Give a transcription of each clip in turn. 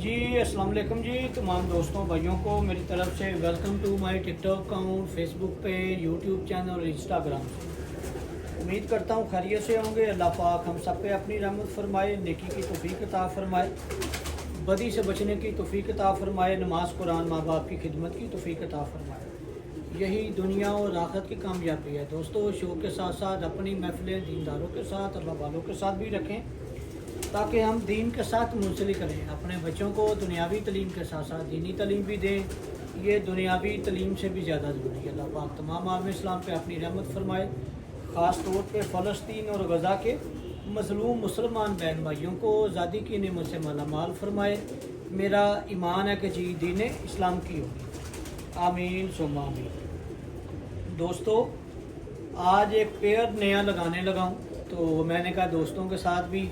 जी अस्सलाम वालेकुम जी। तमाम दोस्तों भाइयों को मेरी तरफ से welcome to my TikTok account, Facebook पे, यूट्यूब चैनल और इंस्टाग्राम से। उम्मीद करता हूँ खैरियत से होंगे। अल्लाह पाक हम सब पे अपनी रहमत फरमाए, नेकी की तौफीक अता फरमाए, बदी से बचने की तौफीक अता फरमाए, नमाज कुरान माँ बाप की खिदमत की तौफीक अता फरमाए। यही दुनिया और आखिरत की कामयाबी है। दोस्तों शो के साथ साथ अपनी महफिलें दीनदारों के साथ, अल्लाह वालों के साथ भी रखें ताकि हम दीन के साथ मुंसलिक करें। अपने बच्चों को दुनियावी तलीम के साथ साथ दीनी तलीम भी दें। ये दुनियावी तलीम से भी ज़्यादा ज़रूरी है। अल्लाह पाक तमाम आलम इस्लाम पे अपनी रहमत फरमाए, ख़ास तौर पे फ़लस्तीन और गज़ा के मज़लूम मुसलमान बहन भाइयों को आज़ादी की नेमत से मालामाल फरमाए। मेरा ईमान है कि जी दीन इस्लाम की होगी। आमीन सुम्मा आमीन। दोस्तों आज एक पेयर नया लगाने लगा हूँ, तो मैंने कहा दोस्तों के साथ भी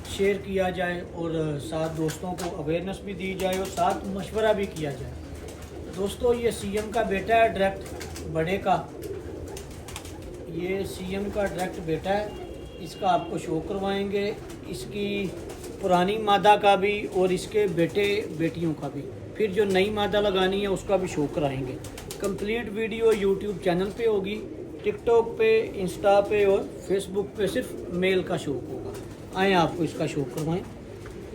शेयर किया जाए और साथ दोस्तों को अवेयरनेस भी दी जाए और साथ मशवरा भी किया जाए। दोस्तों ये सीएम का बेटा है, डायरेक्ट बड़े का। ये सीएम का डायरेक्ट बेटा है। इसका आपको शो करवाएंगे, इसकी पुरानी मादा का भी और इसके बेटे बेटियों का भी। फिर जो नई मादा लगानी है उसका भी शो कराएंगे। कंप्लीट वीडियो यूट्यूब चैनल पे होगी, टिकटॉक पे, इंस्टा पे और फेसबुक पे सिर्फ मेल का शो होगा। आए आपको इसका शो करवाएं।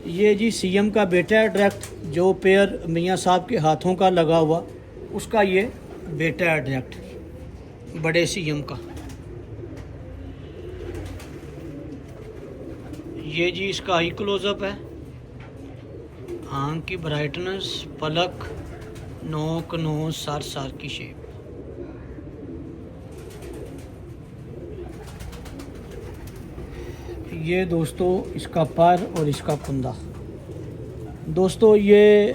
ये जी सीएम का बेटा है डायरेक्ट, जो पेयर मियाँ साहब के हाथों का लगा हुआ उसका ये बेटा है डायरेक्ट बड़े सीएम का। ये जी इसका आई क्लोजअप है, आँख की ब्राइटनेस, पलक, नोक, नोज, सर की शेप। ये दोस्तों इसका पर और इसका कुंदा। दोस्तों ये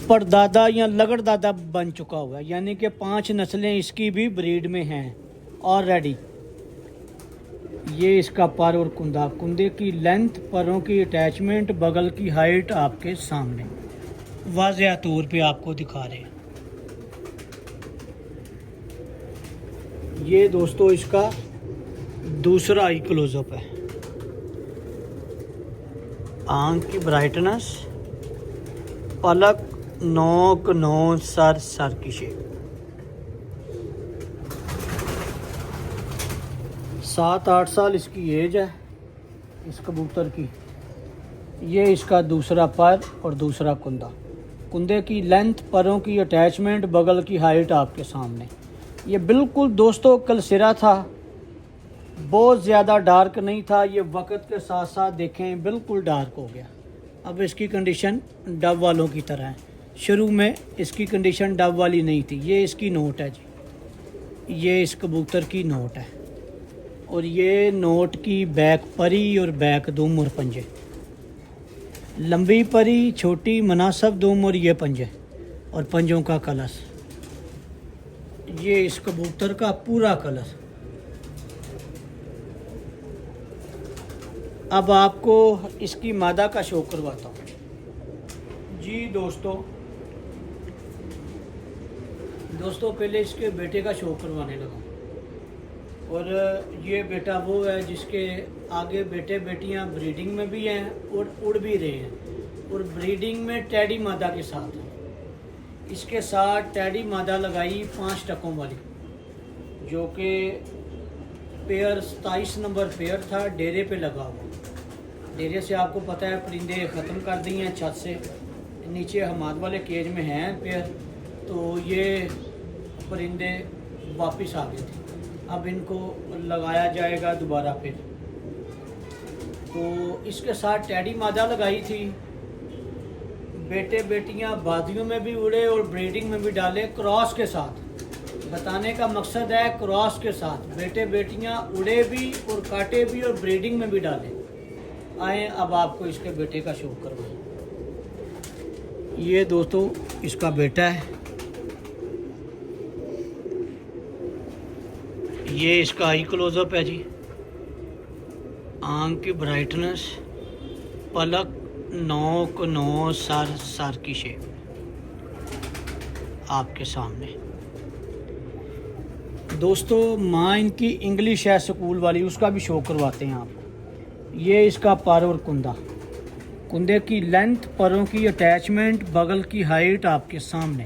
परदादा या लगड़दादा बन चुका हुआ है, यानी कि 5 नस्लें इसकी भी ब्रीड में हैं ऑलरेडी। ये इसका पर और कुंदा, कुंदे की लेंथ, परों की अटैचमेंट, बगल की हाइट आपके सामने वाज़ेह तौर पे आपको दिखा रहे हैं। ये दोस्तों इसका दूसरा आई क्लोजअप है, आँख की ब्राइटनेस, पलक, नोक, नोज, सर की शेप। 7-8 साल इसकी एज है इस कबूतर की। ये इसका दूसरा पर और दूसरा कुंदा, कुंदे की लेंथ, परों की अटैचमेंट, बगल की हाइट आपके सामने। ये बिल्कुल दोस्तों कलसिरा था, बहुत ज़्यादा डार्क नहीं था। ये वक्त के साथ साथ देखें बिल्कुल डार्क हो गया। अब इसकी कंडीशन डब वालों की तरह है। शुरू में इसकी कंडीशन डब वाली नहीं थी। ये इसकी नोट है जी, ये इस कबूतर की नोट है। और ये नोट की बैक परी और बैक दुम और पंजे, लंबी परी, छोटी मुनासिब दुम और ये पंजे और पंजों का कलश। ये इस कबूतर का पूरा कलश। अब आपको इसकी मादा का शो करवाता हूँ जी। दोस्तों पहले इसके बेटे का शो करवाने लगा। और ये बेटा वो है जिसके आगे बेटे बेटियां ब्रीडिंग में भी हैं और उड़ भी रहे हैं, और ब्रीडिंग में टैडी मादा के साथ है। इसके साथ टैडी मादा लगाई 5 टकों वाली, जो कि पेयर 27 नंबर पेयर था, डेरे पे लगा हुआ। डेरे से आपको पता है परिंदे ख़त्म कर दिए हैं छत से, नीचे हमाद वाले केज में हैं पेयर, तो ये परिंदे वापस आ गए थे। अब इनको लगाया जाएगा दोबारा फिर। तो इसके साथ टैडी मादा लगाई थी। बेटे बेटियां बादियों में भी उड़े और ब्रीडिंग में भी डाले क्रॉस के साथ। बताने का मकसद है क्रॉस के साथ बेटे बेटियां उड़े भी और काटे भी और ब्रीडिंग में भी डाले। आए अब आपको इसके बेटे का शो करवाएं। ये दोस्तों इसका बेटा है, ये इसका आई क्लोजअप है जी। आँख की ब्राइटनेस, पलक, नोक, नोज, सर की शेप आपके सामने। दोस्तों माँ इनकी इंग्लिश है स्कूल वाली, उसका भी शो करवाते हैं आपको। ये इसका पर और कुंदा, कुंदे की लेंथ, परों की अटैचमेंट, बगल की हाइट आपके सामने।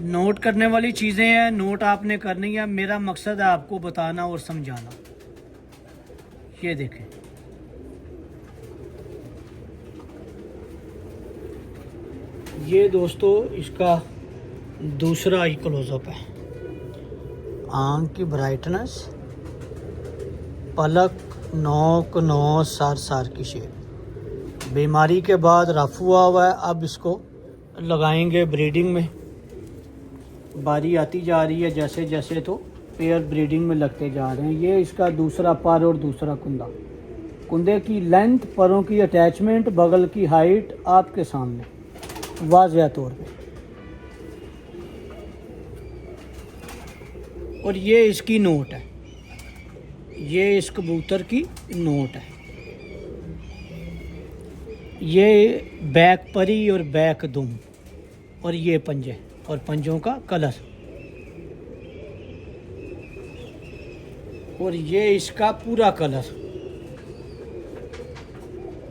नोट करने वाली चीज़ें हैं, नोट आपने करनी है। मेरा मकसद है आपको बताना और समझाना। ये देखें, ये दोस्तों इसका दूसरा आई क्लोजअप है। आंख की ब्राइटनेस, पलक, नोक, नोज, सर की शेप। बीमारी के बाद रफ हुआ है। अब इसको लगाएंगे ब्रीडिंग में। बारी आती जा रही है जैसे जैसे, तो पेयर ब्रीडिंग में लगते जा रहे हैं। ये इसका दूसरा पर और दूसरा कुंदा। कुंदे की लेंथ, परों की अटैचमेंट, बगल की हाइट आपके सामने वाज़ेह तौर पे। और ये इसकी नोट है, ये इस कबूतर की नोट है। ये बैक परी और बैक दुम, और ये पंजे और पंजों का कलर। और ये इसका पूरा कलर,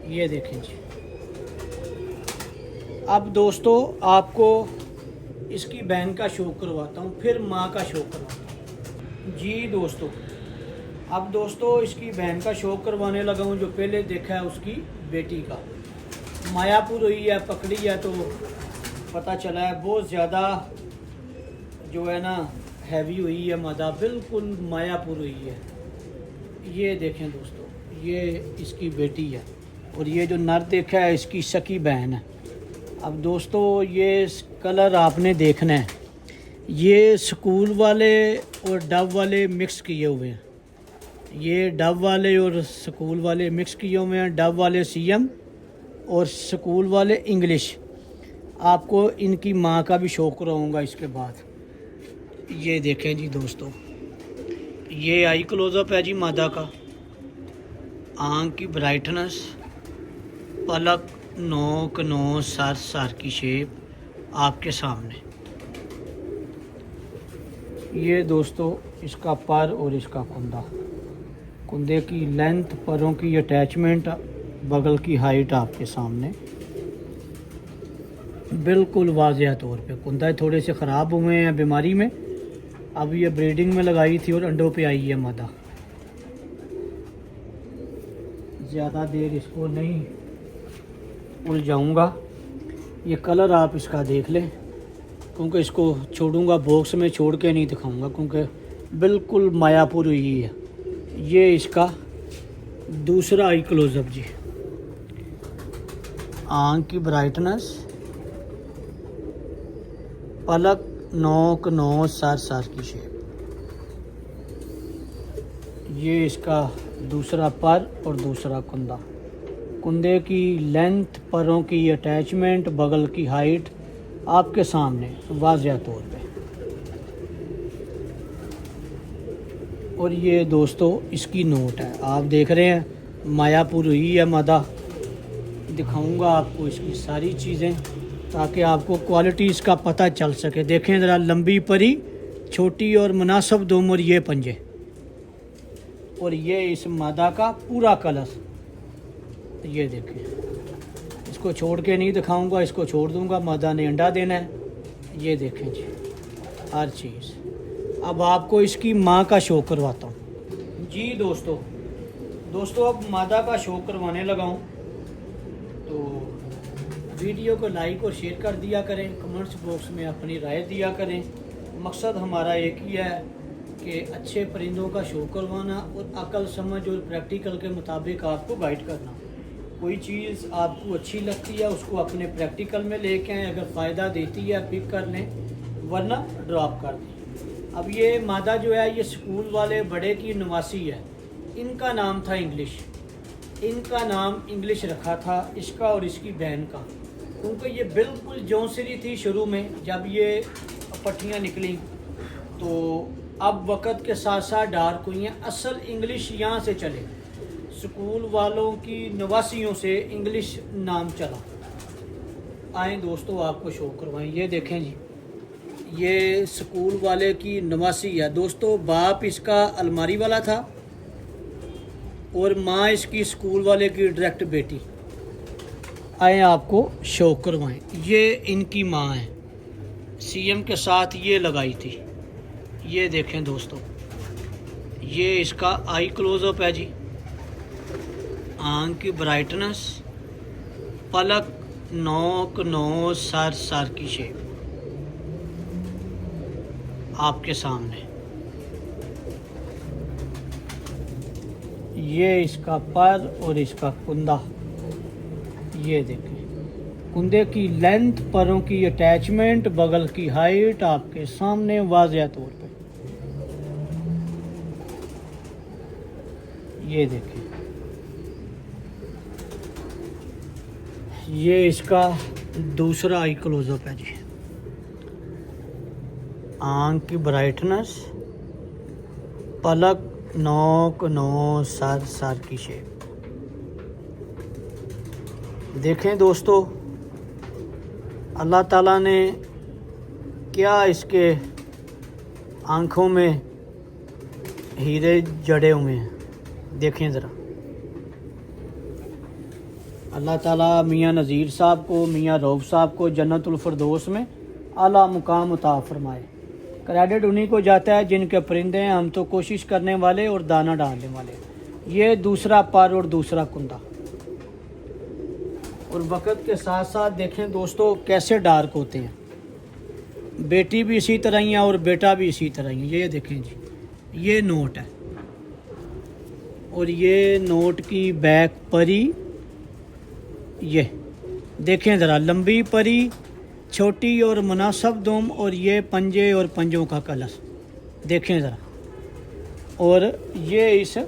ये देखें जी। अब दोस्तों आपको इसकी बहन का शो करवाता हूँ, फिर माँ का शो करवाता हूँ जी दोस्तों। अब दोस्तों इसकी बहन का शो करवाने लगा हूँ। जो पहले देखा है उसकी बेटी का, मायापुर हुई है, पकड़ी है तो पता चला है बहुत ज़्यादा जो है ना हैवी हुई है मादा, बिल्कुल मायापुर हुई है। ये देखें दोस्तों, ये इसकी बेटी है। और ये जो नर देखा है इसकी सकी बहन है। अब दोस्तों ये कलर आपने देखना है। ये स्कूल वाले और डब वाले मिक्स किए हुए हैं। ये डब वाले और स्कूल वाले मिक्स किए हुए हैं। डब वाले सीएम और स्कूल वाले इंग्लिश। आपको इनकी माँ का भी शो कराऊंगा इसके बाद। ये देखें जी दोस्तों, ये आई क्लोजअप है जी मादा का। आँख की ब्राइटनेस, पलक, नोक, नोज, सर की शेप आपके सामने। ये दोस्तों इसका पर और इसका कुंदा। कुंदे की लेंथ, परों की अटैचमेंट, बगल की हाइट आपके सामने बिल्कुल वाज़ेह तौर पे। कुंदा थोड़े से ख़राब हुए हैं बीमारी में। अब ये ब्रीडिंग में लगाई थी और अंडों पे आई है मादा। ज़्यादा देर इसको नहीं उलझाऊंगा। ये कलर आप इसका देख लें, क्योंकि इसको छोड़ूंगा बॉक्स में, छोड़ के नहीं दिखाऊंगा क्योंकि बिल्कुल मायापुर हुई है। ये इसका दूसरा आई क्लोजअप जी। आँख की ब्राइटनेस, पलक, नोक, नोज, सर की शेप। ये इसका दूसरा पर और दूसरा कुंदा। कुंदे की लेंथ, परों की अटैचमेंट, बगल की हाइट आपके सामने वाज़ेह तौर पे। और ये दोस्तों इसकी नोट है, आप देख रहे हैं मायापुर हुई है मादा। दिखाऊंगा आपको इसकी सारी चीज़ें ताकि आपको क्वालिटी इसका पता चल सके। देखें ज़रा, लंबी परी, छोटी और मुनासिब दुम, और ये पंजे। और ये इस मादा का पूरा कलर। ये देखें, इसको छोड़ के नहीं दिखाऊंगा, इसको छोड़ दूंगा, मादा ने अंडा देना है। ये देखें जी हर चीज़। अब आपको इसकी माँ का शो करवाता हूँ जी दोस्तों। अब मादा का शो करवाने लगा हूँ, तो वीडियो को लाइक और शेयर कर दिया करें। कमेंट्स बॉक्स में अपनी राय दिया करें। मकसद हमारा एक ही है कि अच्छे परिंदों का शो करवाना और अकल समझ और प्रैक्टिकल के मुताबिक आपको गाइड करना। कोई चीज़ आपको अच्छी लगती है उसको अपने प्रैक्टिकल में लेके आएँ, अगर फ़ायदा देती है पिक कर लें, वरना ड्रॉप कर दें। अब ये मादा जो है ये स्कूल वाले बड़े की नवासी है। इनका नाम था इंग्लिश। इनका नाम इंग्लिश रखा था इसका और इसकी बहन का, क्योंकि ये बिल्कुल जौंसरी थी शुरू में। जब ये पट्टियाँ निकली तो अब वक़्त के साथ साथ डार्क हुई हैं। असल इंग्लिश यहाँ से चले, स्कूल वालों की नवासियों से इंग्लिश नाम चला। आए दोस्तों आपको शो करवाएं। ये देखें जी, ये स्कूल वाले की नवासी है दोस्तों। बाप इसका अलमारी वाला था और माँ इसकी स्कूल वाले की डायरेक्ट बेटी। आए आपको शो करवाएं। ये इनकी माँ है, सीएम के साथ ये लगाई थी। ये देखें दोस्तों, ये इसका आई क्लोजअप है जी। आंख की ब्राइटनेस, पलक, नोक, नोज, सर की शेप आपके सामने। ये इसका पर और इसका कुंदा। ये देखें, कुंदे की लेंथ, परों की अटैचमेंट, बगल की हाइट आपके सामने वाज़िया तौर पे। ये देखें, ये इसका दूसरा आई क्लोजअप है जी। आंख की ब्राइटनेस, पलक, नोक, नोज, सर की शेप। देखें दोस्तों, अल्लाह ताला ने क्या इसके आँखों में हीरे जड़े हुए हैं। देखें ज़रा, अल्लाह ताला मियाँ नज़ीर साहब को, मियाँ रऊफ़ साहब को जन्नतुल फ़िरदौस में आला मुकाम अता फरमाए। क्रेडिट उन्हीं को जाता है जिनके परिंदे हैं, हम तो कोशिश करने वाले और दाना डालने वाले। ये दूसरा पर और दूसरा कुंदा। और वक़्त के साथ साथ देखें दोस्तों कैसे डार्क होते हैं। बेटी भी इसी तरह ही है और बेटा भी इसी तरह ही है। ये देखें जी, ये नोट है और ये नोट की बैक परी। ये देखें ज़रा, लंबी परी, छोटी और मुनासब दुम, और ये पंजे और पंजों का कलश देखें ज़रा। और ये इस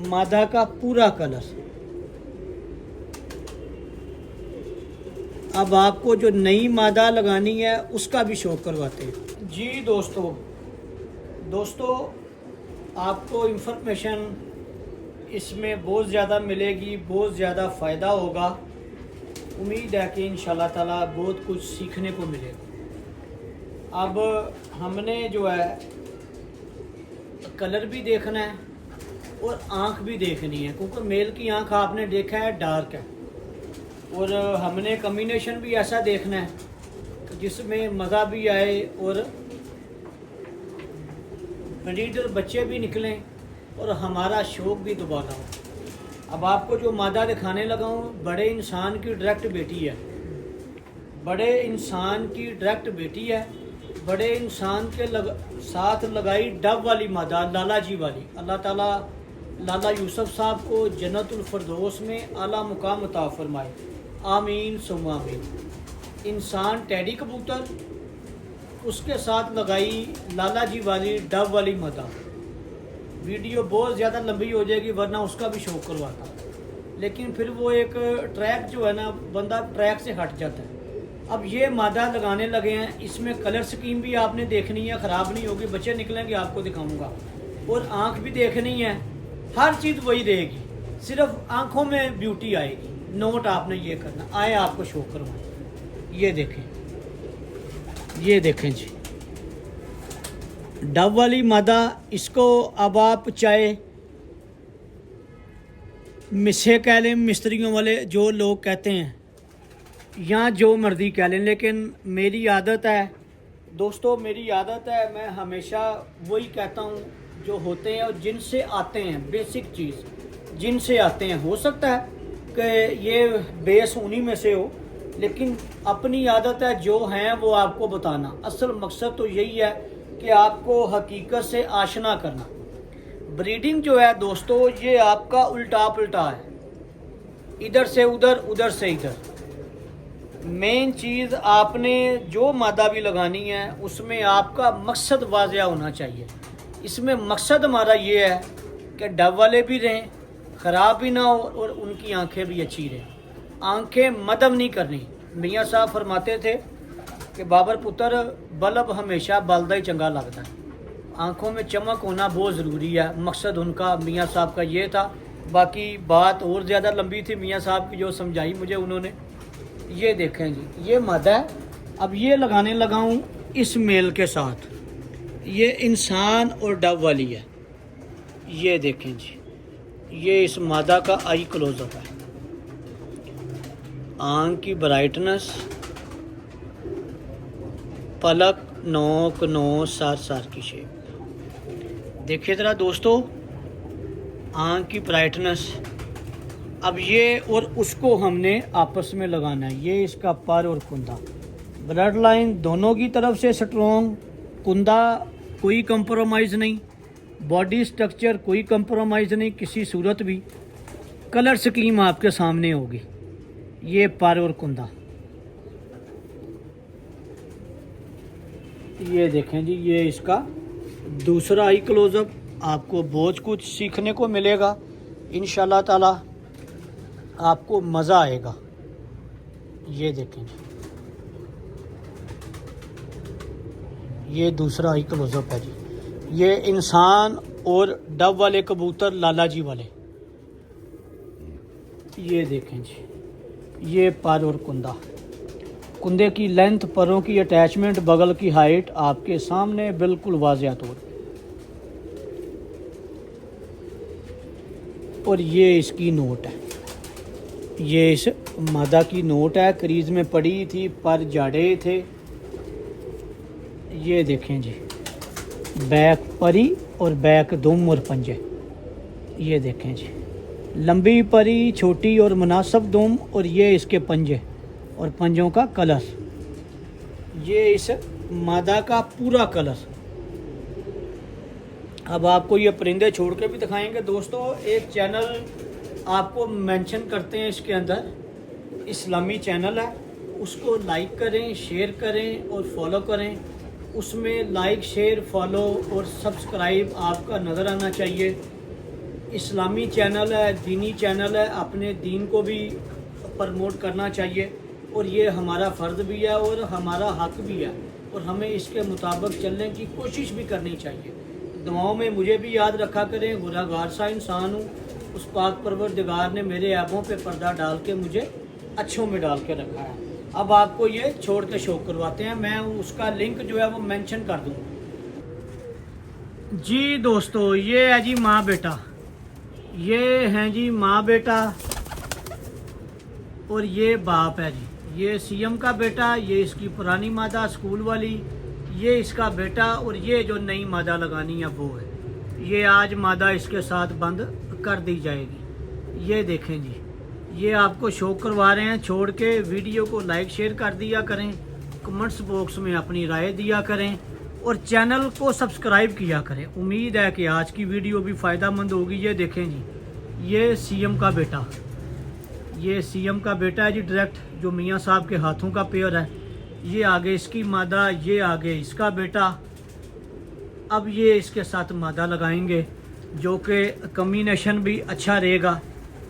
मादा का पूरा कलश। अब आपको जो नई मादा लगानी है उसका भी शौक करवाते हैं जी। दोस्तों आपको इंफॉर्मेशन इसमें बहुत ज़्यादा मिलेगी, बहुत ज़्यादा फ़ायदा होगा। उम्मीद है कि इंशाल्लाह ताला बहुत कुछ सीखने को मिलेगा। अब हमने जो है कलर भी देखना है और आँख भी देखनी है, क्योंकि मेल की आँख आपने देखा है डार्क है, और हमने कम्बिनेशन भी ऐसा देखना है जिसमें मज़ा भी आए और ब्रीडर बच्चे भी निकलें और हमारा शौक़ भी दोबारा हो। अब आपको जो मादा दिखाने लगा हूँ, बड़े इंसान की डायरेक्ट बेटी है। बड़े इंसान की डायरेक्ट बेटी है। बड़े इंसान के साथ लगाई डब वाली मादा, लाला जी वाली। अल्लाह ताला लाला यूसुफ साहब को जन्नतुल फ़िरदौस में आला मुकाम अता फरमाए। आमीन सुम्मा आमीन। इंसान टेडी कबूतर, उसके साथ लगाई लाला जी वाली डब वाली मादा। वीडियो बहुत ज़्यादा लंबी हो जाएगी, वरना उसका भी शौक करवाता, लेकिन फिर वो एक ट्रैक जो है ना, बंदा ट्रैक से हट जाता है। अब ये मादा लगाने लगे हैं, इसमें कलर स्कीम भी आपने देखनी है, ख़राब नहीं होगी। बच्चे निकलेंगे आपको दिखाऊंगा, और आँख भी देखनी है। हर चीज़ वही रहेगी, सिर्फ आँखों में ब्यूटी आएगी। नोट आपने ये करना। आए आपको शौक करवाएं। ये देखें, ये देखें जी, डब वाली मादा। इसको अब आप चाहे मिस्से कह लें, मिस्त्रियों वाले जो लोग कहते हैं, या जो मर्ज़ी कह लें, लेकिन मेरी आदत है दोस्तों, मेरी आदत है, मैं हमेशा वही कहता हूँ जो होते हैं और जिनसे आते हैं। बेसिक चीज़ जिनसे आते हैं, हो सकता है कि ये बेस उन्हीं में से हो, लेकिन अपनी आदत है जो हैं वो आपको बताना। असल मकसद तो यही है कि आपको हकीकत से आशना करना। ब्रीडिंग जो है दोस्तों, ये आपका उल्टा पुल्टा है, इधर से उधर, उधर से इधर। मेन चीज़ आपने जो मादा भी लगानी है उसमें आपका मकसद वाज़िया होना चाहिए। इसमें मकसद हमारा ये है कि डब वाले भी रहें, ख़राब भी ना हो, और उनकी आंखें भी अच्छी रहें। आंखें मदम नहीं करनी। मियाँ साहब फरमाते थे कि बाबर पुत्र बल्ब हमेशा बलदा ही चंगा लगता है। आंखों में चमक होना बहुत ज़रूरी है। मकसद उनका, मियाँ साहब का ये था। बाकी बात और ज़्यादा लंबी थी मियाँ साहब की, जो समझाई मुझे उन्होंने। ये देखें जी, ये मादा है। अब ये लगाने लगा हूँ इस मेल के साथ। ये इंसान और डब वाली है। ये देखें जी, ये इस मादा का आई क्लोजअप है। आंख की ब्राइटनेस, पलक, नोक, नोज, सार की शेप। देखिए ज़रा दोस्तों, आंख की ब्राइटनेस। अब ये और उसको हमने आपस में लगाना है। ये इसका पर और कुंदा, ब्लड लाइन दोनों की तरफ से स्ट्रॉन्ग, कुंदा कोई कंप्रोमाइज़ नहीं, बॉडी स्ट्रक्चर कोई कंप्रोमाइज़ नहीं किसी सूरत भी। कलर स्कीम आपके सामने होगी। ये पर और कुंदा, ये देखें जी, ये इसका दूसरा आई क्लोजअप। आपको बहुत कुछ सीखने को मिलेगा इंशाल्लाह ताला, आपको मज़ा आएगा। ये देखें जी, ये दूसरा आई क्लोजअप है जी। ये इंसान और डब वाले कबूतर, लाला जी वाले। ये देखें जी, ये पर और कुंदा, कुंदे की लेंथ, परों की अटैचमेंट, बगल की हाइट आपके सामने बिल्कुल वाज़िह तौर। और ये इसकी नोट है, ये इस मादा की नोट है, क्रीज में पड़ी थी, पर जाड़े थे। ये देखें जी, बैक परी और बैक दुम और पंजे। ये देखें जी, लंबी परी, छोटी और मुनासिब दुम, और ये इसके पंजे और पंजों का कलर। ये इस मादा का पूरा कलर। अब आपको ये परिंदे छोड़ के भी दिखाएंगे दोस्तों। एक चैनल आपको मेंशन करते हैं इसके अंदर, इस्लामी चैनल है, उसको लाइक करें, शेयर करें और फॉलो करें। उसमें लाइक, शेयर, फॉलो और सब्सक्राइब आपका नज़र आना चाहिए। इस्लामी चैनल है, दीनी चैनल है, अपने दीन को भी प्रमोट करना चाहिए और ये हमारा फ़र्ज़ भी है और हमारा हक भी है, और हमें इसके मुताबिक चलने की कोशिश भी करनी चाहिए। दुआओं में मुझे भी याद रखा करें, गुनहगार सा इंसान हूँ। उस पाक परवरदिगार ने मेरे ऐबों पे पर्दा डाल के मुझे अच्छों में डाल के रखा है। अब आपको ये छोड़ के शो करवाते हैं, मैं उसका लिंक जो है वो मेंशन कर दूँगा जी। दोस्तों ये है जी माँ बेटा, ये हैं जी माँ बेटा, और ये बाप है जी। ये सीएम का बेटा, ये इसकी पुरानी मादा स्कूल वाली, ये इसका बेटा, और ये जो नई मादा लगानी है वो है। ये आज मादा इसके साथ बंद कर दी जाएगी। ये देखें जी, ये आपको शो करवा रहे हैं। छोड़ के वीडियो को लाइक शेयर कर दिया करें, कमेंट्स बॉक्स में अपनी राय दिया करें और चैनल को सब्सक्राइब किया करें। उम्मीद है कि आज की वीडियो भी फ़ायदेमंद होगी। ये देखें जी, ये सीएम का बेटा, ये सीएम का बेटा है जी डायरेक्ट, जो मियाँ साहब के हाथों का पेयर है। ये आगे इसकी मादा, ये आगे इसका बेटा। अब ये इसके साथ मादा लगाएंगे, जो कि कम्बिनेशन भी अच्छा रहेगा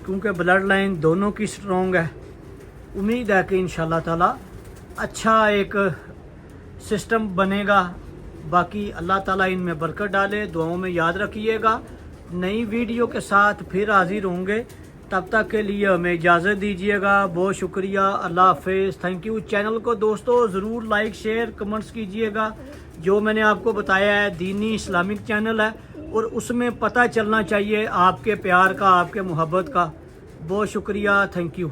क्योंकि ब्लड लाइन दोनों की स्ट्रॉन्ग है। उम्मीद है कि इंशाल्लाह ताला अच्छा एक सिस्टम बनेगा। बाकी अल्लाह ताला इनमें बरकत डाले। दुआओं में याद रखिएगा। नई वीडियो के साथ फिर हाजिर होंगे, तब तक के लिए हमें इजाज़त दीजिएगा। बहुत शुक्रिया, अल्लाह हाफिज़, थैंक यू। चैनल को दोस्तों ज़रूर लाइक, शेयर, कमेंट्स कीजिएगा। जो मैंने आपको बताया है दीनी इस्लामिक चैनल है और उसमें पता चलना चाहिए आपके प्यार का, आपके मोहब्बत का। बहुत शुक्रिया, थैंक यू।